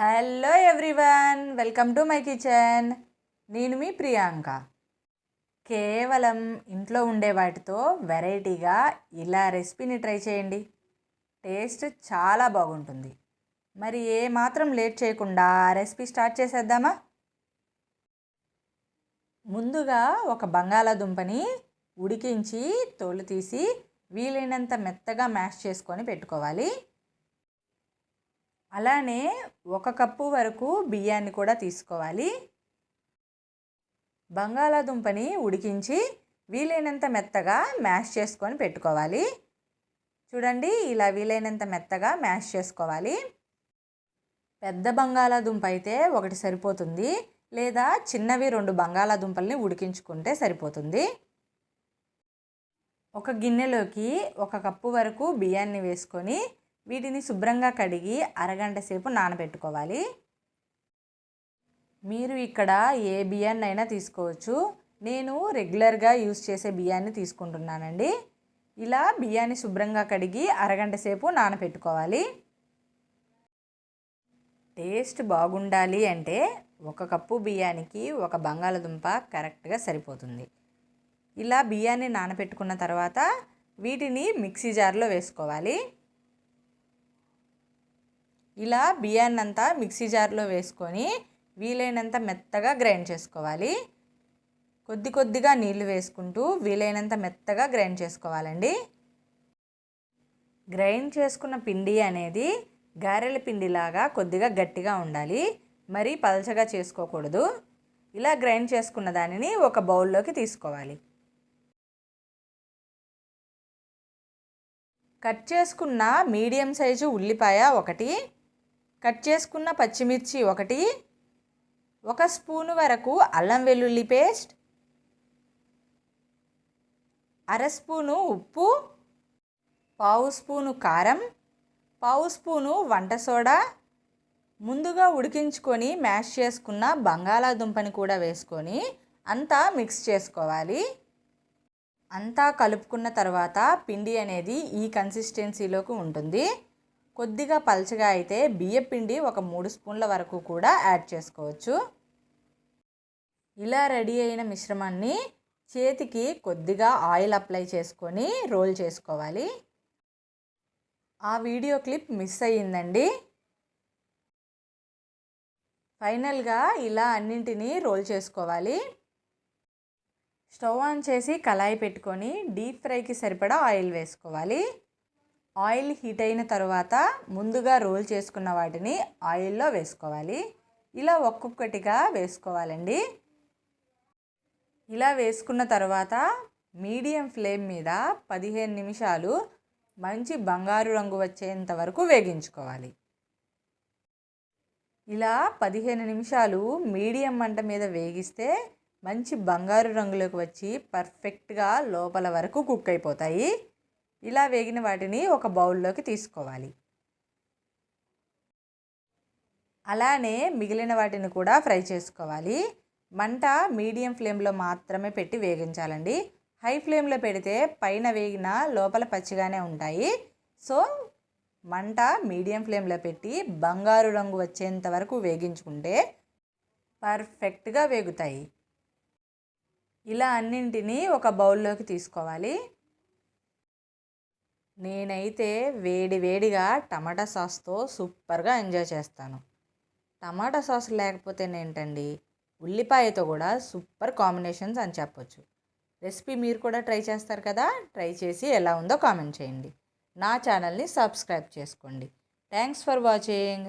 Hello everyone, welcome to my kitchen. నేను మీ ప్రియాంక. కేవలం ఇంట్లో ఉండే వాటితో వెరైటీగా ఇలా రెసిపీని ట్రై చేయండి. టేస్ట్ చాలా బాగుంటుంది. మరి ఏ మాత్రం లేట్ చేయకుండా రెసిపీ స్టార్ట్ చేసేద్దామా? ముందుగా ఒక బంగాళాదుంపని ఉడికించి తోలు తీసి వీలైనంత మెత్తగా మ్యాష్ చేసుకొని పెట్టుకోవాలి. అలానే 1 కప్పు వరకు బియ్యాన్ని కూడా తీసుకోవాలి. బంగాళాదుంపని ఉడికించి వీలైనంత మెత్తగా మ్యాష్ చేసుకొని పెట్టుకోవాలి. చూడండి, ఇలా వీలైనంత మెత్తగా మ్యాష్ చేసుకోవాలి. పెద్ద బంగాళాదుంప అయితే ఒకటి సరిపోతుంది, లేదా చిన్నవి 2 బంగాళాదుంపల్ని ఉడికించుకుంటే సరిపోతుంది. ఒక గిన్నెలోకి 1 కప్పు వరకు బియ్యాన్ని వేసుకొని వీటిని శుభ్రంగా కడిగి అరగంట సేపు నానబెట్టుకోవాలి. మీరు ఇక్కడ ఏ బియ్యాన్ని అయినా తీసుకోవచ్చు. నేను రెగ్యులర్గా యూస్ చేసే బియ్యాన్ని తీసుకుంటున్నానండి. ఇలా బియ్యాన్ని శుభ్రంగా కడిగి అరగంట సేపు నానబెట్టుకోవాలి. టేస్ట్ బాగుండాలి అంటే 1 కప్పు బియ్యానికి 1 బంగాళదుంప కరెక్ట్గా సరిపోతుంది. ఇలా బియ్యాన్ని నానబెట్టుకున్న తర్వాత వీటిని మిక్సీ జార్లో వేసుకోవాలి. ఇలా బియ్యాన్నంతా మిక్సీ జార్లో వేసుకొని వీలైనంత మెత్తగా గ్రైండ్ చేసుకోవాలి. కొద్దిగా నీళ్లు వేసుకుంటూ వీలైనంత మెత్తగా గ్రైండ్ చేసుకోవాలండి. గ్రైండ్ చేసుకున్న పిండి అనేది గారెల పిండిలాగా కొద్దిగా గట్టిగా ఉండాలి, మరీ పలచగా చేసుకోకూడదు. ఇలా గ్రైండ్ చేసుకున్న దానిని ఒక బౌల్లోకి తీసుకోవాలి. కట్ చేసుకున్న మీడియం సైజు ఉల్లిపాయ 1, కట్ చేసుకున్న పచ్చిమిర్చి 1, 1 స్పూను వరకు అల్లం వెల్లుల్లి పేస్ట్, అర స్పూను ఉప్పు, 1/2 స్పూను కారం, 1/2 స్పూను వంట సోడా, ముందుగా ఉడికించుకొని మ్యాష్ చేసుకున్న బంగాళాదుంపని కూడా వేసుకొని అంతా మిక్స్ చేసుకోవాలి. అంతా కలుపుకున్న తర్వాత పిండి అనేది ఈ కన్సిస్టెన్సీలోకి ఉంటుంది. కొద్దిగా పల్చగా అయితే బియ్యపిండి ఒక 3 స్పూన్ల వరకు కూడా యాడ్ చేసుకోవచ్చు. ఇలా రెడీ అయిన మిశ్రమాన్ని చేతికి కొద్దిగా ఆయిల్ అప్లై చేసుకొని రోల్ చేసుకోవాలి. ఆ వీడియో క్లిప్ మిస్ అయ్యిందండి. ఫైనల్గా ఇలా అన్నింటినీ రోల్ చేసుకోవాలి. స్టవ్ ఆన్ చేసి కళాయి పెట్టుకొని డీప్ ఫ్రైకి సరిపడా ఆయిల్ వేసుకోవాలి. ఆయిల్ హీట్ అయిన తర్వాత ముందుగా రోల్ చేసుకున్న వాటిని ఆయిల్లో వేసుకోవాలి. ఇలా ఒక్కొక్కటిగా వేసుకోవాలండి. ఇలా వేసుకున్న తర్వాత మీడియం ఫ్లేమ్ మీద 15 నిమిషాలు మంచి బంగారు రంగు వచ్చేంత వరకు వేగించుకోవాలి. ఇలా 15 నిమిషాలు మీడియం మంట మీద వేగిస్తే మంచి బంగారు రంగులోకి వచ్చి పర్ఫెక్ట్గా లోపల వరకు కుక్ అయిపోతాయి. ఇలా వేగిన వాటిని ఒక బౌల్లోకి తీసుకోవాలి. అలానే మిగిలిన వాటిని కూడా ఫ్రై చేసుకోవాలి. మంట మీడియం ఫ్లేమ్లో మాత్రమే పెట్టి వేగించాలండి. హై ఫ్లేమ్లో పెడితే పైన వేగిన లోపల పచ్చిగానే ఉంటాయి. సో మంట మీడియం ఫ్లేమ్లో పెట్టి బంగారు రంగు వచ్చేంత వరకు వేగించుకుంటే పర్ఫెక్ట్గా వేగుతాయి. ఇలా అన్నింటినీ ఒక బౌల్లోకి తీసుకోవాలి. నేనైతే వేడిగా టమాటా సాస్తో సూపర్గా ఎంజాయ్ చేస్తాను. టమాటా సాస్ లేకపోతేనేంటండి, ఉల్లిపాయతో కూడా సూపర్ కాంబినేషన్స్ అని చెప్పొచ్చు. రెసిపీ మీరు కూడా ట్రై చేస్తారు కదా, ట్రై చేసి ఎలా ఉందో కామెంట్ చేయండి. నా ఛానల్ని సబ్స్క్రైబ్ చేసుకోండి. Thanks for watching.